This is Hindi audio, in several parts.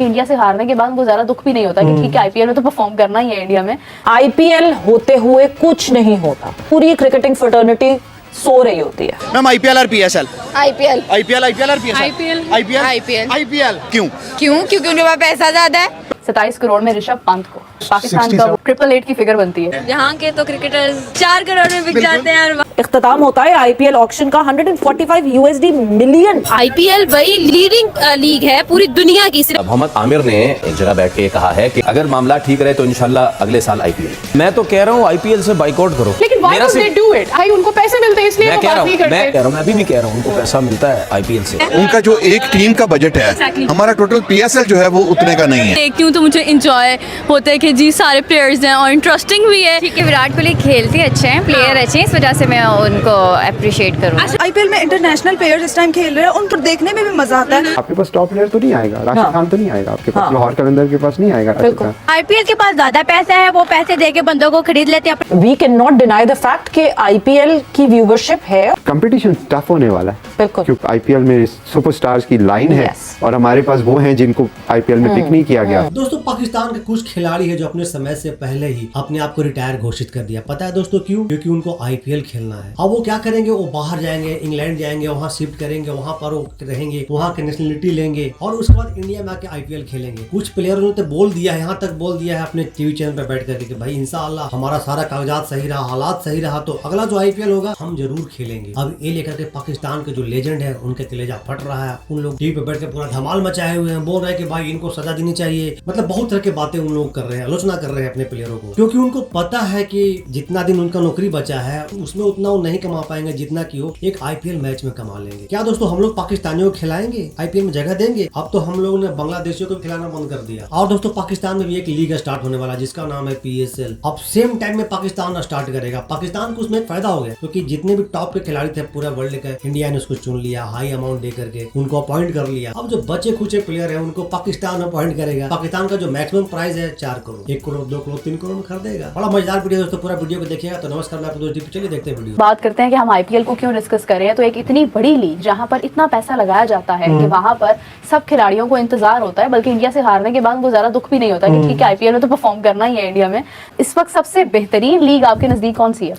इंडिया से हारने के बाद उनको ज्यादा दुख भी नहीं होता कि ठीक है आईपीएल में तो परफॉर्म करना ही है इंडिया में। आईपीएल होते हुए कुछ नहीं होता, पूरी क्रिकेटिंग फ्रेटर्निटी सो रही होती है। मैम आईपीएल और पीएसएल? आईपीएल आईपीएल आईपीएल और PSL? IPL IPL IPL IPL क्यों? क्योंकि उनके पास पैसा ज्यादा है। 27 करोड़ में ऋषभ पंत को पाकिस्तान का 888 की फिगर बनती है। यहाँ के तो क्रिकेटर्स 4 करोड़ में बिक जाते हैं हर बार। इख्तिताम होता है आईपीएल ऑक्शन का 145 USD मिलियन। आईपीएल भाई लीडिंग लीग है पूरी दुनिया की। सिर्फ मोहम्मद आमिर ने एक जगह बैठ के कहा है कि अगर मामला ठीक रहे तो इंशाल्लाह अगले साल आईपीएल। मैं तो कह रहा हूँ आईपीएल से बाइकआउट करो। लेकिन why don't they do it? भाई उनको पैसे मिलते हैं इसलिए मैं वो कह बात रहा नहीं हूँ करते। मैं अभी भी कह रहा हूँ उनको पैसा मिलता है आईपीएल से। उनका जो एक टीम का बजट है, हमारा टोटल पीएसएल जो है वो उतने का नहीं है। देखती हूँ तो मुझे इंजॉय होता है कि जी सारे प्लेयर्स हैं और इंटरेस्टिंग भी है। ठीक है, विराट कोहली खेलते अच्छे हैं, प्लेयर अच्छे हैं, इस वजह से मैं उनको अप्रिशिएट करूँ। आईपीएल में इंटरनेशनल प्लेयर्स इस टाइम खेल रहे हैं, उनको देखने में भी मजा आता है। आपके पास टॉप प्लेयर तो नहीं आएगा, राशिद खान तो नहीं आएगा आपके पास, लाहौर कलंदर के पास नहीं आएगा राशिद खान। आईपीएल के पास ज्यादा पैसा है, वो पैसे दे के बंदों को खरीद लेते हैं। We can not deny the fact कि आईपीएल की व्यूवरशिप है। कंपटीशन टफ होने वाला है बिल्कुल, क्योंकि आईपीएल में सुपरस्टार्स की लाइन है और हमारे पास वो हैं जिनको आईपीएल में पिक नहीं किया गया। दोस्तों पाकिस्तान के कुछ खिलाड़ी है जो अपने समय से पहले ही अपने आप को रिटायर घोषित कर दिया। पता है दोस्तों क्यों? क्योंकि उनको आईपीएल खेलना है। अब वो क्या करेंगे, वो बाहर जाएंगे, इंग्लैंड जाएंगे, वहाँ शिफ्ट करेंगे, वहाँ पर वो रहेंगे, वहाँ की नेशनलिटी लेंगे और उसके बाद इंडिया में आके आईपीएल खेलेंगे। कुछ प्लेयरों ने तो बोल दिया है, यहाँ तक बोल दिया है अपने टीवी चैनल पर बैठ करके कि भाई इंशाअल्लाह हमारा सारा कागजात सही रहा, हालात सही रहा तो अगला जो आईपीएल होगा हम जरूर खेलेंगे। अब ये लेकर के पाकिस्तान के जो लेजेंड है उनके कलेजा फट रहा है। उन लोग टीवी पे बैठ के पूरा धमाल मचाए हुए हैं, बोल रहे हैं कि भाई इनको सजा देनी चाहिए। मतलब बहुत तरह की बातें उन लोग कर रहे हैं, आलोचना कर रहे हैं अपने प्लेयरों को, क्योंकि उनको पता है कि जितना दिन उनका नौकरी बचा है उसमें उतना वो नहीं कमा पाएंगे जितना कि वो एक आईपीएल मैच में कमा लेंगे। क्या दोस्तों हम लोग पाकिस्तानियों को खिलाएंगे, आईपीएल में जगह देंगे? अब तो हम लोगों ने बांग्लादेशियों को खिलाना बंद कर दिया। और दोस्तों पाकिस्तान में भी एक लीग स्टार्ट होने वाला है जिसका नाम है पीएसएल। अब सेम टाइम में पाकिस्तान स्टार्ट करेगा। पाकिस्तान को उसमें एक फायदा हो गया क्योंकि जितने भी टॉप के खिलाड़ी थे पूरा वर्ल्ड का इंडिया ने उसको चुन लिया, हाई अमाउंट दे करके उनको अपॉइंट कर लिया। अब जो बचे खुचे प्लेयर है उनको पाकिस्तान अपॉइंट करेगा। पाकिस्तान का जो मैक्सिमम प्राइस है 4 करोड़, 1 करोड़, 2 करोड़, 3 करोड़ में खरीदेगा। बड़ा मजेदार वीडियो दोस्तों, पूरा वीडियो को देखिएगा। तो नमस्कार, मैं आपको दोस्त, चलिए देखते हैं वीडियो। बात करते हैं कि हम आईपीएल को क्यों डिस्कस कर रहे हैं। तो एक इतनी बड़ी लीग जहां पर इतना पैसा लगाया जाता है कि वहां पर सब खिलाड़ियों को इंतजार होता है, बल्कि इंडिया से हारने के बाद उनको ज्यादा दुख भी नहीं होता कि ठीक है आईपीएल में तो परफॉर्म करना ही है इंडिया में। इस वक्त सबसे बेहतरीन लीग आपके नजदीक कौन सी है?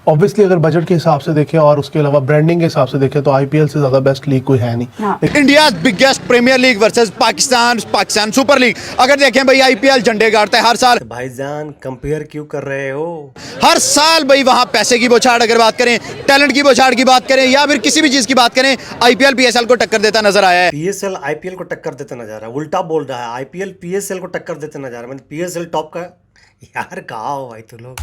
ऑब्वियसली अगर बजट के हिसाब से देखें और उसके अलावा ब्रांडिंग के हिसाब से देखें तो आईपीएल से ज्यादा बेस्ट लीग कोई है नहीं। India biggest premier league versus Pakistan super league. अगर देखें भाई आईपीएल झंडे गाड़ता है हर साल। भाईजान कंपेयर क्यों कर रहे हो? हर साल भाई वहां पैसे की बौछार, अगर बात करें टैलेंट की बौछार की बात करें या फिर किसी भी चीज की बात करें, आईपीएल पीएसएल को टक्कर देता नजर आया है। पीएसएल आईपीएल को टक्कर देता नजर है, उल्टा बोल रहा है। आईपीएल पीएसएल को टक्कर देते नजर है, मतलब पीएसएल टॉप का। यार कहा हो भाई तुम लोग।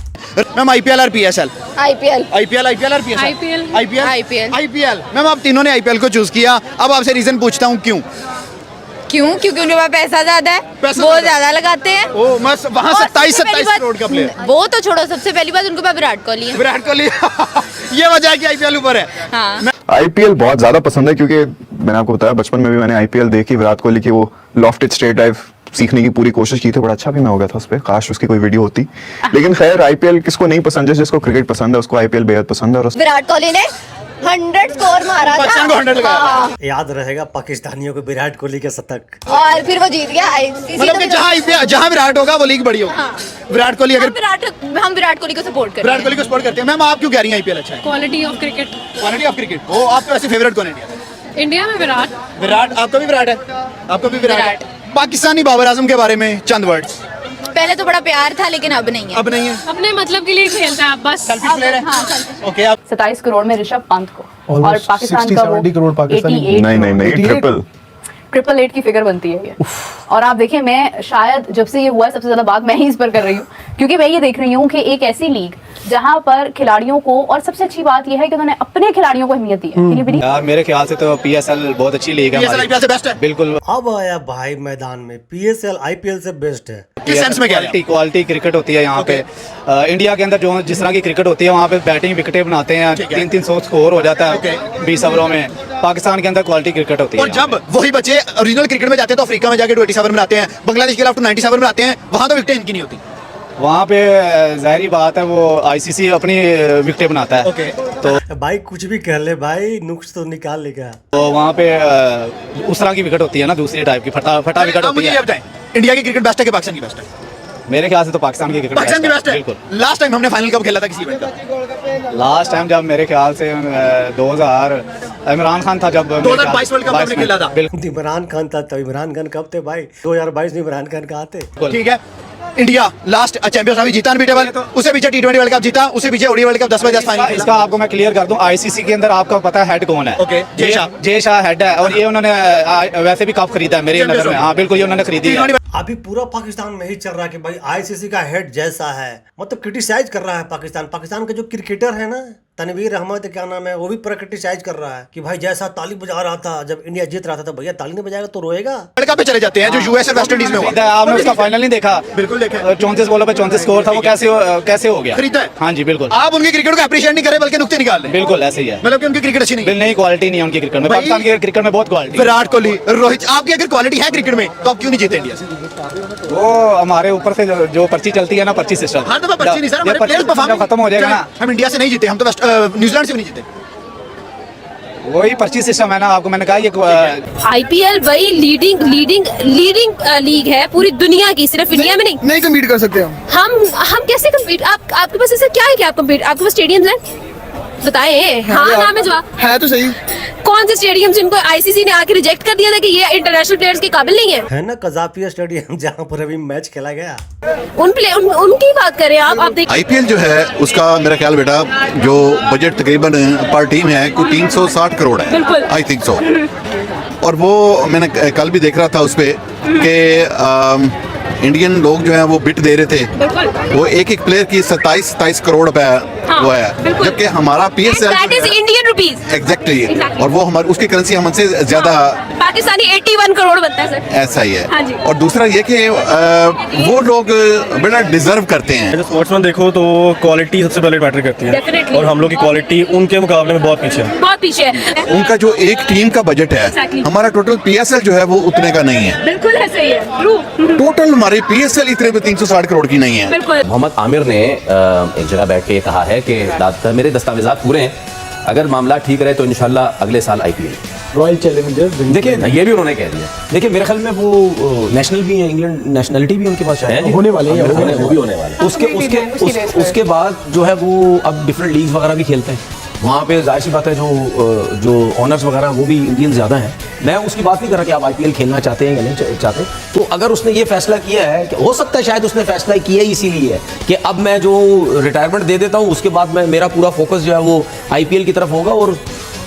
मैम आईपीएल और पीएसएल? आईपीएल आईपीएल आईपीएल और PSL? IPL IPL IPL IPL. Ma'am आप तीनों ने आईपीएल को चूज किया, अब आपसे रीजन पूछता हूँ क्यों? क्योंकि उनके पास पैसा ज्यादा है, पैसा बहुत ज्यादा ज्यादा लगाते हैं। ओ मस्त, वहाँ और 27 सबसे पहली करोड़ का प्लेयर। वो तो छोड़ो, सबसे पहली बात उनके पास विराट कोहली है। विराट कोहली ये वजह है कि आईपीएल ऊपर है। हाँ। आईपीएल बहुत ज्यादा पसंद है क्योंकि मैंने आपको बताया बचपन में भी मैंने आईपीएल देखी। विराट कोहली की वो लॉफ्टेड स्ट्रेट ड्राइव सीखने की पूरी कोशिश की थी, बड़ा अच्छा भी मैं हो गया था उस पर, काश उसकी कोई वीडियो होती। लेकिन खैर आईपीएल किसको नहीं पसंद है, जिसको क्रिकेट पसंद है उसको आईपीएल बेहद पसंद है। और विराट कोहली ने 100 स्कोर मारा था, पाकिस्तान को 100 लगाया। याद रहेगा पाकिस्तानियों को विराट कोहली के शतक। और फिर वो जीत गया। मतलब कि जहाँ विराट होगा वो लीग बड़ी होगी। विराट कोहली अगर हम विराट कोहली को सपोर्ट करते हैं। विराट कोहली को सपोर्ट करते हैं। मैम आप क्यों कह रही हैं आईपीएल अच्छा है? Quality of cricket. Quality of cricket. ओ आपका वैसे फेवरेट कौन है इंडिया में? विराट। विराट, आपका भी विराट है? आपका भी विराट है। पाकिस्तानी बाबर आजम के बारे में चंद वर्ड्स। पहले तो बड़ा प्यार था लेकिन अब नहीं है। अब नहीं है, अपने मतलब के लिए खेलता है बस। सेल्फिश प्लेयर है। हाँ, ओके। आप 27 करोड़ में ऋषभ पंत को और Almost पाकिस्तान 60, का वो 70 करोड़ पाकिस्तानी। 88 नहीं ट्रिपल 888 की फिगर बनती है ये। और आप देखें, मैं शायद जब से ये हुआ है सबसे ज्यादा बात मैं ही इस पर कर रही हूँ, क्योंकि मैं ये देख रही हूँ कि एक ऐसी लीग जहाँ पर खिलाड़ियों को, और सबसे अच्छी बात यह है कि उन्होंने अपने खिलाड़ियों को अहमियत दी है। यार मेरे ख्याल से तो पीएसएल बहुत अच्छी लीग है पीएसएल आईपीएल से बेस्ट है। बिल्कुल। अब आया भाई मैदान में, पीएसएल आईपीएल से बेस्ट है। किस सेंस में? क्वालिटी क्रिकेट होती है यहाँ पे। इंडिया के अंदर जो जिस तरह की क्रिकेट होती है वहाँ पे बैटिंग विकेटें बनाते हैं, 300 स्कोर हो जाता है 20 ओवरों में। पाकिस्तान के अंदर क्वालिटी क्रिकेट होती है। और जब वही बच्चे ओरिजिनल क्रिकेट में जाते हैं तो अफ्रीका में जाके 27 बनाते हैं, बांग्लादेश के खिलाफ 97 बनाते हैं, वहाँ तो विकेटें इनकी नहीं होती। वहाँ पे ज़ाहिरी बात है वो आईसीसी अपनी विकेटें बनाता है। ओके। तो भाई कुछ भी कर ले भाई, नुक्स तो निकाल लेगा। तो वहाँ पे उस तरह की विकेट होती है ना, दूसरी टाइप की फटा विकेट अब होती मुझे ये है। बताएं, इंडिया की क्रिकेट बेस्ट है कि पाकिस्तान की बेस्ट है? मेरे ख्याल से तो पाकिस्तान की क्रिकेट पाकिस्तान की बेस्ट है। बिल्कुल। लास्ट टाइम हमने फाइनल कब खेला था किसी इवेंट का? लास्ट टाइम जब मेरे ख्याल से 2000 इमरान खान था, जब 2022 वर्ल्ड कप हमने खेला था। बिल्कुल इमरान खान था तो इमरान खान कब थे भाई? 2022 में इमरान खान कहाँ थे? ठीक है। इंडिया लास्ट चैंपियंस ट्रॉफी जीता अनबीटेबल, उससे पीछे टी20 वर्ल्ड कप जीता, उससे पीछे ओडी वर्ल्ड कप 10/10 फाइनल। इसका आपको मैं क्लियर कर दूं, आईसीसी के अंदर आपका पता है हेड कौन है? ओके, जय शाह हेड है, और ये उन्होंने वैसे भी कप खरीदा है मेरे नजर में। हाँ बिल्कुल, ये उन्होंने खरीदी है। अभी पूरा पाकिस्तान में ही चल रहा है कि भाई आईसीसी का हेड जैसा है, मतलब क्रिटिसाइज कर रहा है पाकिस्तान के जो क्रिकेटर है ना, तनवीर अहमद क्या नाम है, वो भी पूरा क्रिटिसाइज कर रहा है कि भाई जैसा ताली बजा रहा था जब इंडिया जीत रहा था, तो भैया ताली नहीं बजाएगा तो रोएगा। वर्ल्ड कप पे चले जाते हैं जो यूएस और वेस्ट इंडीज में हुआ। खरीदा है, आपने उसका फाइनल नहीं देखा? बिल्कुल देखा। 34 बॉलों पे 34 स्कोर था, वो कैसे हो गया? खरीदा है। हाँ जी बिल्कुल। आप उनकी क्रिकेट को अप्रिशिएट नहीं कर रहे बल्कि नुक्ते निकाल रहे हैं। बिल्कुल ऐसे ही है, मतलब कि उनकी क्रिकेट अच्छी नहीं है। नहीं क्वालिटी नहीं है उनकी क्रिकेट में। भाई, पाकिस्तान की क्रिकेट में बहुत क्वालिटी। विराट कोहली, रोहित, आपकी अगर क्वालिटी है क्रिकेट में तो आप क्यों नहीं जीते इंडिया से? वो हमारे ऊपर से जो पर्ची चलती है ना, पर्ची सिस्टम। हर दफा पर्ची नहीं सर, हमारे प्लेयर्स परफॉर्म खत्म हो जाएगा ना। हम इंडिया से नहीं जीते, हम तो न्यूजीलैंड से भी नहीं जीते। वही पर्ची सिस्टम है ना, आपको मैंने कहा ये आईपीएल भाई लीडिंग लीग है पूरी दुनिया की, सिर्फ इंडिया में नहीं कम्पीट कर सकते हम कैसे कम्पीट? आपके पास ऐसा क्या है कि आप कम्पीट, आपके पास स्टेडियम है? बताए हाँ नाम है जवाब है तो सही। कौन से स्टेडियम जिनको आईसीसी ने आके रिजेक्ट कर दिया था कि ये इंटरनेशनल प्लेयर्स के काबिल नहीं है ना कजाफिया स्टेडियम जहाँ पर अभी मैच खेला गया, उनकी बात करें आप देखिए। आईपीएल जो है उसका मेरा ख्याल बेटा जो बजट तकरीबन पर टीम है कोई 360 करोड़ है, आई थिंक सो। और वो मैंने कल भी देख रहा था उस पर कि इंडियन लोग जो है वो बिट दे रहे थे, वो एक प्लेयर की 27 करोड़ रुपए वो है, जबकि हमारा पीएसएल इंडियन रुपीज एग्जैक्टली, और वो हमारी उसकी करेंसी हमसे ज्यादा पाकिस्तानी 81 करोड़ बनता है सर। ऐसा ही हाँ जी। है। और दूसरा ये कि वो लोग बड़ा डिजर्व करते हैं। स्पोर्ट्समैन देखो तो क्वालिटी सबसे पहले मैटर करती है, Definitely। और हम लोग की क्वालिटी उनके मुकाबले में बहुत पीछे है। उनका जो एक टीम का बजट है, हमारा टोटल पीएसएल जो है वो उतने का नहीं है। बिल्कुल है, सही है, ट्रू। टोटल हमारे पीएसएल इतने पे 360 करोड़ की नहीं है। मोहम्मद आमिर ने एक जगह बैठ के कहा है कि मेरे दस्तावेजात पूरे हैं, अगर मामला ठीक रहे तो इंशाल्लाह अगले साल आईपीएल रॉयल चैलेंजर्स। देखिए ये भी उन्होंने कह दिया। देखिए मेरे ख्याल में वो नेशनल भी है, इंग्लैंड नेशनलिटी भी उनके पास है, होने वाले हैं, वो भी होने वाले। उसके बाद जो है वो अब डिफरेंट लीग्स वगैरह भी खेलते हैं वहाँ पे। जाहिर सी बात है जो ऑनर्स वगैरह वो भी इंडियन ज़्यादा हैं। मैं उसकी बात नहीं कर रहा कि आप आईपीएल खेलना चाहते हैं या नहीं चाहते। तो अगर उसने ये फैसला किया है कि हो सकता है शायद उसने फैसला किया ही इसीलिए कि अब मैं जो रिटायरमेंट दे देता हूँ उसके बाद मेरा पूरा फोकस जो है वो आईपीएल की तरफ होगा। और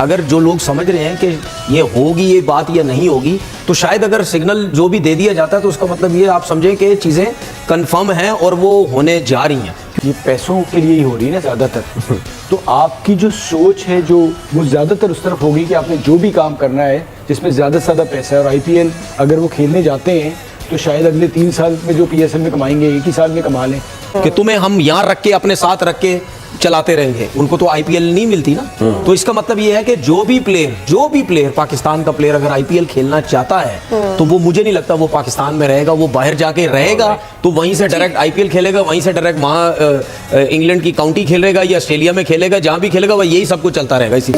अगर जो लोग समझ रहे हैं कि ये होगी ये बात या नहीं होगी, तो शायद अगर सिग्नल जो भी दे दिया जाता है तो उसका मतलब ये आप समझें कि चीज़ें कंफर्म हैं और वो होने जा रही हैं। ये पैसों के लिए ही हो रही है ना ज़्यादातर। तो आपकी जो सोच है जो वो ज़्यादातर उस तरफ होगी कि आपने जो भी काम करना है जिसमें ज़्यादा से ज़्यादा पैसा है, और आईपीएल अगर वो खेलने जाते हैं तो शायद अगले 3 साल में जो पीएसएल में कमाएंगे 1 ही साल में कमा लें। कि तुम्हें हम यहाँ रख के अपने साथ रख के चलाते रहेंगे, उनको तो आईपीएल नहीं मिलती ना। तो इसका मतलब ये है कि जो भी प्लेयर पाकिस्तान का प्लेयर अगर आईपीएल खेलना चाहता है तो वो मुझे नहीं लगता वो पाकिस्तान में रहेगा, वो बाहर जाके रहेगा तो वहीं से डायरेक्ट आईपीएल खेलेगा, वहीं से डायरेक्ट वहाँ इंग्लैंड की काउंटी खेलेगा या ऑस्ट्रेलिया में खेलेगा, जहाँ भी खेलेगा वह यही सब कुछ चलता रहेगा। इसी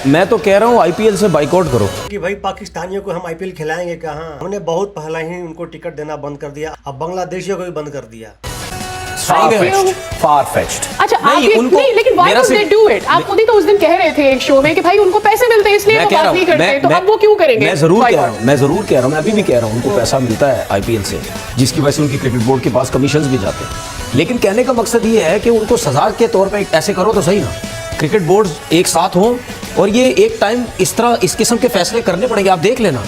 मैं तो कह रहा हूँ आईपीएल से बाइकॉट करो कि भाई पाकिस्तानियों को हम आईपीएल खिलाएंगे कहाँ? हमने बहुत पहले ही उनको टिकट देना बंद कर दिया, अब बांग्लादेशियों को भी बंद कर दिया। अच्छा नहीं, लेकिन why don't they do it? आप खुद ही तो उस दिन कह रहे थे एक शो में कि भाई उनको पैसे मिलते हैं इसलिए वो बात नहीं करते, तो अब वो क्यों करेंगे? मैं जरूर कह रहा हूँ, मैं अभी भी कह रहा हूँ उनको पैसा मिलता है आईपीएल से, जिसकी वजह से उनकी क्रिकेट बोर्ड के पास कमीशंस भी जाते हैं। लेकिन कहने का मकसद ये है कि उनको सजा के तौर पे ऐसे करो तो सही ना, क्रिकेट बोर्ड एक साथ हों और ये एक टाइम इस किस्म के फैसले करने पड़ेंगे। आप देख लेना,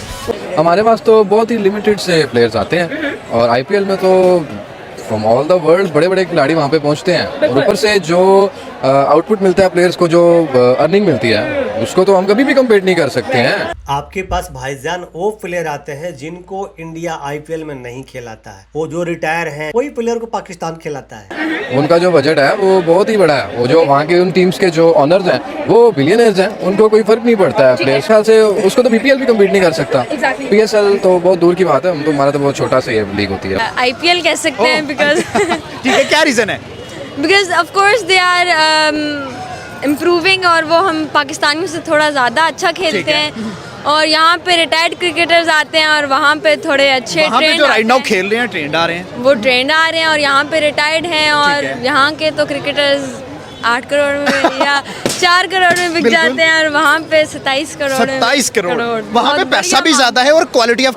हमारे पास तो बहुत ही लिमिटेड से प्लेयर्स आते हैं और आईपीएल में तो फ्रॉम ऑल द वर्ल्ड बड़े बड़े खिलाड़ी वहाँ पे पहुँचते हैं, और ऊपर से जो आउटपुट मिलता है प्लेयर्स को, जो अर्निंग मिलती है उसको तो हम कभी भी कम्पीट नहीं कर सकते हैं। आपके पास भाईजान वो प्लेयर आते हैं जिनको इंडिया आईपीएल में नहीं खिलाता है, वो जो रिटायर हैं वही प्लेयर को पाकिस्तान खिलाता है। उनका जो बजट है वो बहुत ही बड़ा है, वो जो वहाँ के उन टीम्स के जो ऑनर्स हैं वो बिलियनर्स हैं, उनको कोई फर्क नहीं पड़ता है। प्लेयर्स ख्याल से उसको तो बीपीएल भी कम्पीट नहीं कर सकता, पीएसएल तो बहुत दूर की बात है, हम तो हमारा तो बहुत छोटा सा लीग होती है। आईपीएल कह सकते हैं बिकॉज ठीक है, क्या रीजन है? Because of course they are improving और वो हम पाकिस्तानियों से थोड़ा ज़्यादा अच्छा खेलते हैं और यहाँ पे रिटायर्ड क्रिकेटर्स आते हैं और वहाँ पे थोड़े अच्छे वहाँ पे ट्रेंड जो राइट नाउ खेल रहे हैं, ट्रेंड आ रहे हैं, वो ट्रेंड आ रहे हैं और यहाँ पे रिटायर्ड हैं और यहाँ के तो क्रिकेटर्स 8 करोड़ में या 4 करोड़ में बिक जाते हैं और वहाँ पे 27 करोड़ 27 करोड़ वहाँ पे पैसा भी ज्यादा है और क्वालिटी ऑफ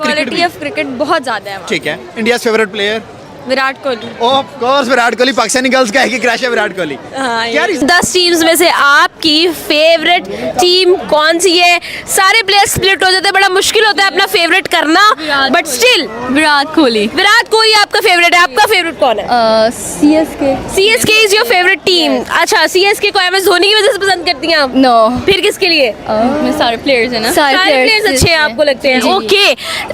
क्रिकेट बहुत ज़्यादा है। ठीक है, India favourite player Virat Kohli. Of course Virat Kohli, Pakistani girls का एक ही क्रश है विराट कोहली। क्या 10 टीम्स में से आपकी फेवरेट टीम कौन सी है? सारे प्लेयर्स स्प्लिट हो जाते हैं, बड़ा मुश्किल होता है अपना फेवरेट करना, बट स्टिल विराट कोहली। विराट कोहली आपका फेवरेट है। आपका फेवरेट कौन है? CSK is your favourite team. अच्छा, CSK को MS धोनी की वजह से पसंद करती हैं आप? नो, फिर किसके लिए? सारे प्लेयर्स हैं ना, सारे प्लेयर्स अच्छे हैं आपको लगते हैं। ओके,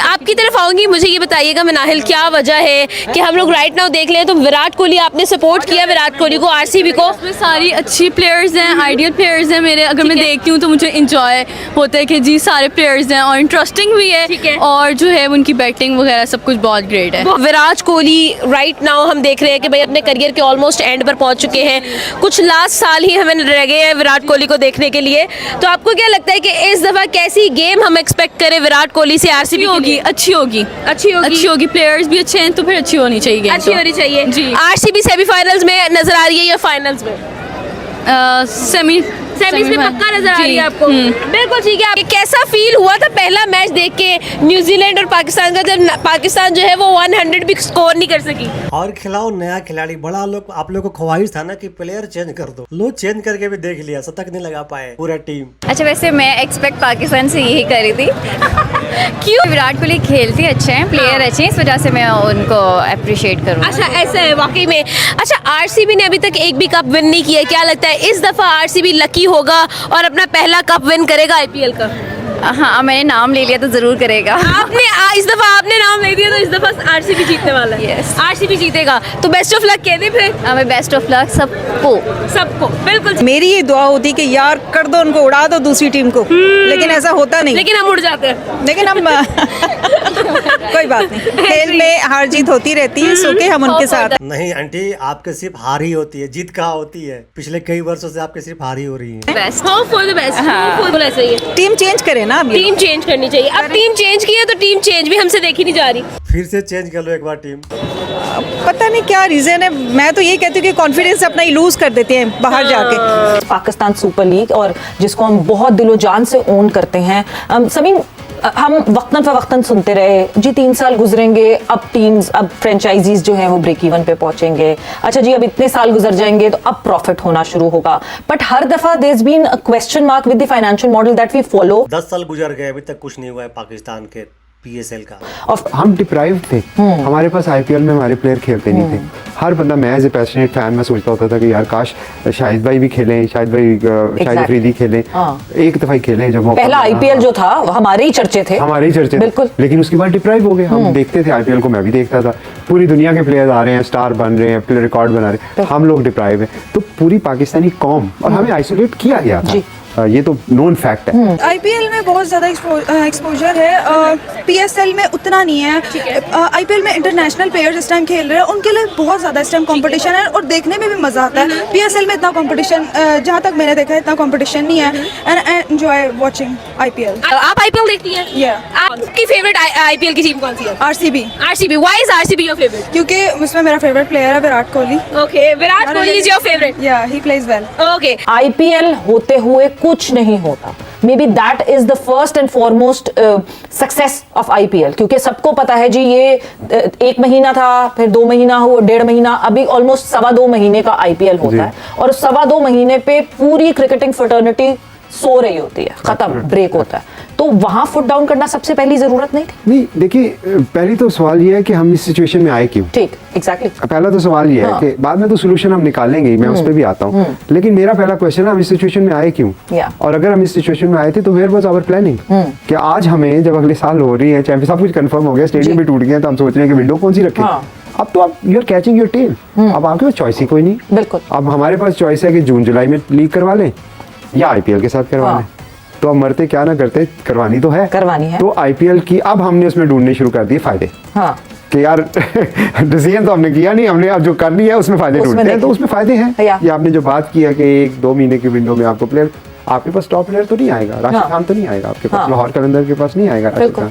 आपकी तरफ आऊंगी, मुझे ये बताइएगा मनाहिल, क्या वजह है कि हम लोग राइट नाउ देख लें तो विराट कोहली आपने सपोर्ट किया, विराट कोहली को, आरसीबी को? सारी अच्छी प्लेयर्स हैं, आइडियल प्लेयर्स हैं मेरे। अगर मैं देखती हूँ तो मुझे इंजॉय होता है कि जी सारे प्लेयर्स हैं और इंटरेस्टिंग भी है और जो है उनकी बैटिंग वगैरह सब कुछ बहुत ग्रेट है। विराट कोहली राइट नाउ हम देख रहे हैं कि भाई अपने करियर के ऑलमोस्ट एंड पर पहुंच चुके हैं, कुछ लास्ट साल ही हमें रह गए हैं विराट कोहली को देखने के लिए। तो आपको क्या लगता है कि इस दफा कैसी गेम हम एक्सपेक्ट करें विराट कोहली से? आरसीबी होगी, अच्छी होगी, प्लेयर्स भी अच्छे हैं तो फिर अच्छी होनी चाहिए, अच्छी होनी चाहिए जी। आरसीबी सेमीफाइनल्स में नजर आ रही है या फाइनल्स में? सेमीज में पक्का नजर आ रही है आपको? बिल्कुल ठीक है। कैसा फील हुआ था पहला मैच देख के न्यूजीलैंड और पाकिस्तान का, जब पाकिस्तान जो है वो 100 भी स्कोर नहीं कर सकी? और खिलाओ नया खिलाड़ी, बड़ा लोग आप लोग को ख्वाहिश था ना कि प्लेयर चेंज कर दो, लोग चेंज करके भी देख लिया, शतक नहीं लगा पाए पूरा टीम। अच्छा, वैसे मैं एक्सपेक्ट पाकिस्तान से यही करी थी क्यों? विराट कोहली खेलते अच्छे हैं, प्लेयर अच्छे हैं, इस वजह से मैं उनको अप्रिशिएट करूँ। अच्छा, ऐसा है वाकई में। अच्छा, आरसीबी ने अभी तक एक भी कप विन नहीं किया, क्या लगता है इस दफा आरसीबी लकी होगा और अपना पहला कप विन करेगा आईपीएल का? हाँ, मैंने नाम ले लिया तो जरूर करेगा। आपने इस दफा आपने नाम ले दिया तो इस दफा आरसीबी जीतने वाला है। Yes. आरसीबी जीतेगा तो बेस्ट ऑफ लक कह दे फिर। हमें बेस्ट ऑफ लक सबको। बिल्कुल, मेरी ये दुआ होती कि यार कर दो उनको, उड़ा दो दूसरी टीम को, लेकिन ऐसा होता नहीं। लेकिन हम उड़ जाते हैं। लेकिन हम कोई बात नहीं, खेल में हार जीत होती रहती है, सो के हम उनके साथ। नहीं आंटी, आपके सिर्फ हार ही होती है, जीत कहाँ होती है? पिछले कई वर्षों से आपके सिर्फ हार ही हो रही है। Best, hope for the best. बिल्कुल ऐसा ही है। टीम चेंज करे ना, अब टीम चेंज करनी चाहिए। अब टीम चेंज की है तो टीम चेंज भी हमसे देखी नहीं जा रही। फिर से चेंज कर लो एक बार टीम। पता नहीं क्या रीजन है, मैं तो यही कहती हूँ कि कॉन्फिडेंस अपना ही लूज कर देते हैं बाहर जाके। पाकिस्तान सुपर लीग और जिसको हम बहुत दिलो जान से ओन करते हैं। समीम, हम वक्तन फवक्तन सुनते रहे जी 3 साल गुजरेंगे, अब टीम्स, अब फ्रेंचाइजीज जो हैं वो ब्रेक इवन पे पहुंचेंगे। अच्छा जी, अब इतने साल गुजर जाएंगे तो अब प्रॉफिट होना शुरू होगा। बट हर दफा there has been a question mark with the financial model that we follow. 10 साल गुजर गए, अभी तक कुछ नहीं हुआ है पाकिस्तान के PSL का। हम डिप्राइव्ड थे, हमारे पास आईपीएल में हमारे प्लेयर खेलते नहीं थे। हर बंदा, मैं एज ए पैशनेट फैन में सोचता होता था कि यार काश शाहिद भाई भी खेलें, शाहिद अफरीदी खेलें। एक दफा ही खेलें जब पहला आईपीएल जो था हमारे ही चर्चे थे, बिल्कुल। लेकिन उसके बाद डिप्राइव हो गए। हम देखते थे आईपीएल को, मैं भी देखता था, पूरी दुनिया के प्लेयर्स आ रहे हैं, स्टार बन रहे हैं, प्लेयर रिकॉर्ड बना रहे हैं, हम लोग डिप्राइव हैं। तो पूरी पाकिस्तानी कौम, और हमें आइसोलेट किया गया था, ये तो नोन फैक्ट है। आईपीएल में बहुत ज्यादा एक्सपोजर है, PSL में उतना नहीं है। आईपीएल में इंटरनेशनल प्लेयर्स इस टाइम खेल रहे हैं, उनके लिए बहुत ज्यादा इस टाइम कंपटीशन है और देखने में भी मजा आता है। PSL में इतना कंपटीशन, जहाँ तक मैंने देखा है, इतना कंपटीशन नहीं है। And I enjoy watching IPL. आप आईपीएल देखती हैं? आपकी फेवरेट आईपीएल की टीम कौन सी है? RCB. Why is RCB your favourite? क्योंकि उसमें मेरा फेवरेट प्लेयर है Virat Kohli. Okay, Virat Kohli is your favourite? Yeah, he plays well. Okay. IPL होते हुए कुछ नहीं होता। Maybe that is the first and foremost success of IPL, क्योंकि सबको पता है जी ये 1 महीना था, फिर 2 महीना हुआ, 1.5 महीना, अभी ऑलमोस्ट 2.25 महीने का आईपीएल होता है और 2.25 महीने पे पूरी क्रिकेटिंग फ्रेटर्निटी सो रही होती है, खत्म, ब्रेक होता है। तो वहां फुट डाउन करना सबसे पहली जरूरत नहीं थी? नहीं, देखिए पहली तो सवाल ये है कि हम इस सिचुएशन में आए क्यों। ठीक, एग्जैक्टली। पहला तो सवाल ये हाँ। है कि बाद में तो सोल्यूशन हम निकालेंगे ही, मैं उस पर भी आता हूँ, लेकिन मेरा पहला क्वेश्चन है हम इस सिचुएशन में आए क्यों। और अगर हम इस सिचुएशन में आए थे तो वेयर वाज आवर प्लानिंग, कि आज हमें जब अगले साल हो रही है चैंपियन, सब कुछ कंफर्म हो गया, स्टेडियम भी टूट गया, तो हम सोच रहे हैं कि विंडो कौन सी रखें। अब तो आप you are catching your tail, अब आपके पास चॉइस ही कोई नहीं। बिल्कुल। अब हमारे पास चॉइस है कि जून जुलाई में लीग करवा लें या आईपीएल के साथ करवा लें। तो अब मरते क्या ना करते, करवानी तो है, करवानी है। तो आईपीएल की अब हमने उसमें ढूंढने शुरू कर दिए फायदे। हाँ। कि यार डिसीजन तो हमने किया नहीं, हमने अब जो करनी है उसमें फायदे ढूंढते हैं, तो उसमें फायदे हैं। ये आपने जो बात की है कि 1-2 महीने की विंडो में आपको प्लेयर, आपके पास टॉप प्लेयर तो नहीं आएगा, राशिद खान तो नहीं आएगा आपके पास, लाहौर कलंदर के पास नहीं आएगा राशिद खान,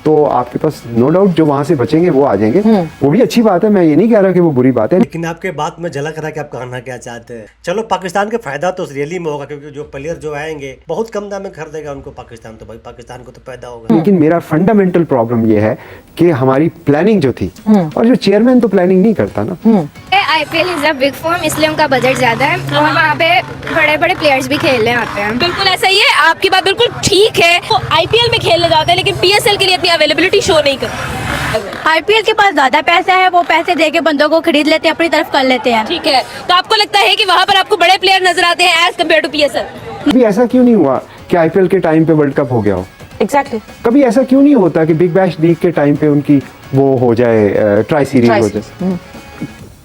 तो आपके पास नो डाउट जो वहां से बचेंगे वो आ जाएंगे। वो भी अच्छी बात है, मैं ये नहीं कह रहा कि वो बुरी बात है, लेकिन आपके बात में झलक रहा है कि आप कहना क्या चाहते हैं। चलो पाकिस्तान का फायदा तो रियली में होगा, क्योंकि जो प्लेयर जो आएंगे बहुत कम दाम में खरीदेगा उनको पाकिस्तान, तो भाई पाकिस्तान को तो फायदा होगा। लेकिन मेरा फंडामेंटल प्रॉब्लम ये है कि हमारी प्लानिंग जो थी, और जो चेयरमैन तो प्लानिंग नहीं करता ना। IPL is a big form, इसलिए उनका बजट ज्यादा है और वहाँ पे बड़े बड़े प्लेयर्स भी खेलने आते हैं। बिल्कुल ऐसा ही है, आपकी बात बिल्कुल ठीक है। वो आईपीएल में खेलने जाते हैं लेकिन पीएसएल के लिए अपनी अवेलेबिलिटी शो नहीं करते। आईपीएल के पास ज्यादा पैसा है, वो पैसे दे के बंदों को खरीद लेते हैं, अपनी तरफ कर लेते हैं। ठीक है, तो आपको लगता है कि वहाँ पर आपको बड़े प्लेयर नजर आते हैं एज कम्पेयर टू पीएसएल? कभी ऐसा क्यों नहीं हुआ कि आईपीएल के टाइम पे वर्ल्ड कप हो गया हो? एग्जैक्टली। कभी ऐसा क्यों नहीं होता कि बिग बैश लीग के टाइम पे उनकी वो हो जाए, ट्राई सीरीज हो जाए?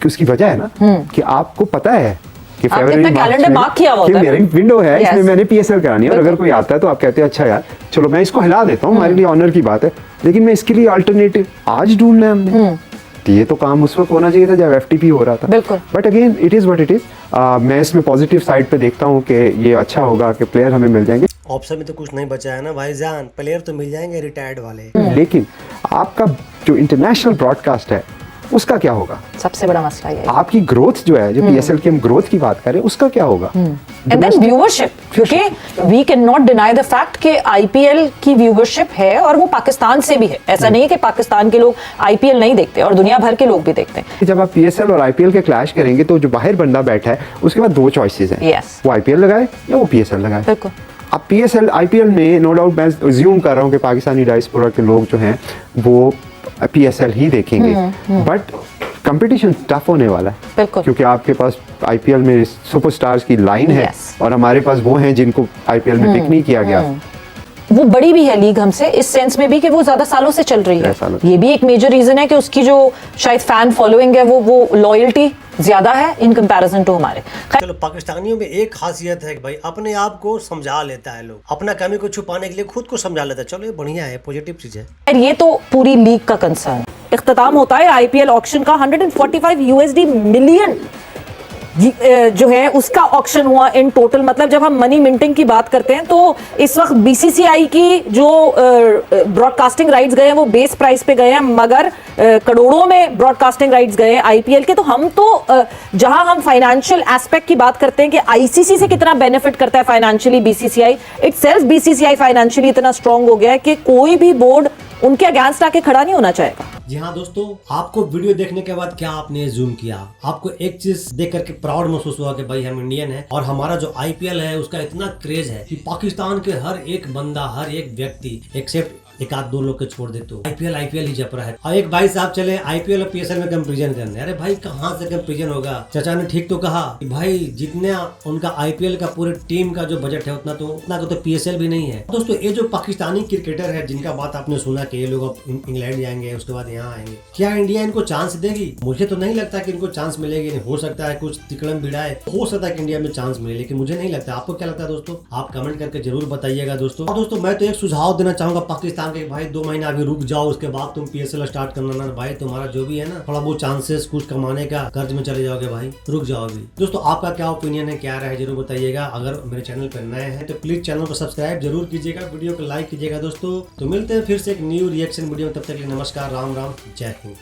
उसकी वजह है ना कि आपको पता है कि फरवरी कैलेंडर मार्क किया हुआ कि मेरी विंडो है, Yes. इसमें मैंने पीएसएल करानी है, और अगर कोई आता है तो आप कहते हैं अच्छा यार चलो मैं इसको हिला देता हूँ, हमारे लिए ऑनर की बात है, लेकिन मैं इसके लिए अल्टरनेटिव आज ढूंढना है हमने। तो ये तो काम उस वक्त होना चाहिए था जब एफटीपी हो रहा था। बिल्कुल। But again it is what it is. मैं इसमें पॉजिटिव साइड पे देखता हूँ कि ये अच्छा होगा कि प्लेयर हमें मिल जाएंगे। ऑप्शन में तो कुछ नहीं बचा है ना भाईजान, प्लेयर तो मिल जाएंगे रिटायर्ड वाले। लेकिन आपका जो इंटरनेशनल ब्रॉडकास्ट है उसका क्या होगा? सबसे बड़ा मसला ये है। आपकी ग्रोथ जो है, जो पीएसएल की हम ग्रोथ की बात करें, उसका क्या होगा? एंड देन व्यूअरशिप, क्योंकि we can not deny the fact कि आईपीएल की व्यूअरशिप है और वो पाकिस्तान से भी है। ऐसा नहीं है कि पाकिस्तान के लोग आईपीएल नहीं देखते, और दुनिया भर के लोग भी देखते हैं। जब आप पीएसएल और आईपीएल के क्लैश करेंगे तो जो बाहर बंदा बैठा है उसके बाद 2 चॉइसेस हैं। Yes. वो आईपीएल लगाए या वो पीएसएल लगाए। बिल्कुल। अब पीएसएल आईपीएल में नो डाउट मैं अज्यूम कर रहा हूँ कि पाकिस्तानी डायस्पोरा के लोग जो हैं वो पीएसएल ही देखेंगे, बट कंपटीशन टफ होने वाला है। बिल्कुल। क्योंकि आपके पास आईपीएल में सुपरस्टार्स की लाइन है, और हमारे पास वो हैं जिनको आईपीएल में पिक नहीं किया गया। वो बड़ी भी है लीग हमसे, इस सेंस में भी कि वो ज्यादा सालों से चल रही है। ये भी एक मेजर रीजन है कि उसकी जो शायद फैन फॉलोइंग है वो लॉयल्टी ज्यादा है इन कंपैरिजन टू हमारे। चलो पाकिस्तानियों में एक खासियत है कि भाई अपने आप को समझा लेता है, लोग अपना कमी को छुपाने के लिए खुद को समझा लेता है। चलो ये बढ़िया है, पॉजिटिव चीज है। और ये तो पूरी लीग का कंसर्न। इख्तिताम होता है आईपीएल ऑक्शन का, $145 मिलियन जो है उसका ऑक्शन हुआ इन टोटल। मतलब जब हम मनी मिंटिंग की बात करते हैं तो इस वक्त बीसीसीआई की जो ब्रॉडकास्टिंग राइट्स गए हैं वो बेस प्राइस पे गए हैं, मगर करोड़ों में ब्रॉडकास्टिंग राइट्स गए हैं आईपीएल के। तो हम तो जहां हम फाइनेंशियल एस्पेक्ट की बात करते हैं कि आईसीसी से कितना बेनिफिट करता है financially BCCI, itself BCCI financially इतना स्ट्रांग हो गया है कि कोई भी बोर्ड उनके अगेंस्ट आके खड़ा नहीं होना चाहेगा। जी हाँ दोस्तों, आपको वीडियो देखने के बाद क्या आपने जूम किया? आपको एक चीज देख करके प्राउड महसूस हुआ कि भाई हम इंडियन हैं और हमारा जो आईपीएल है उसका इतना क्रेज है कि पाकिस्तान के हर एक बंदा, हर एक व्यक्ति, एक्सेप्ट एक आध दो लोग के छोड़ दे तो आईपीएल ही जप रहा है। और एक भाई साहब चले आईपीएल और पीएसएल में कंपेरिजन करने। अरे भाई कहाँ से कंपेरिजन होगा? चाचा ने ठीक तो कहा कि भाई जितना उनका आईपीएल का पूरे टीम का जो बजट है उतना तो पीएसएल भी नहीं है। दोस्तों ये जो पाकिस्तानी क्रिकेटर है जिनका बात आपने सुना कि ये लोग अब इंग्लैंड जाएंगे उसके बाद यहाँ आएंगे, क्या इंडिया इनको चांस देगी? मुझे तो नहीं लगता कि इनको चांस मिलेगी। हो सकता है कुछ तिकड़म भिड़ाए, हो सकता है कि इंडिया में चांस मिले, लेकिन मुझे नहीं लगता। आपको क्या लगता है दोस्तों? आप कमेंट करके जरूर बताइएगा दोस्तों। और दोस्तों मैं तो एक सुझाव देना चाहूंगा पाकिस्तान के, भाई 2 महीना अभी रुक जाओ, उसके बाद तुम पीएसएल स्टार्ट करना ना भाई। तुम्हारा जो भी है ना थोड़ा बहुत चांसेस कुछ कमाने का, कर्ज में चले जाओगे भाई, रुक जाओ अभी। दोस्तों आपका क्या ओपिनियन है, क्या राय जरूर बताइएगा। अगर मेरे चैनल पर नए हैं तो प्लीज चैनल को सब्सक्राइब जरूर कीजिएगा, वीडियो को लाइक कीजिएगा दोस्तों। तो मिलते हैं फिर से एक न्यू रिएक्शन वीडियो में, तब तक के लिए नमस्कार, राम राम, जय हिंद।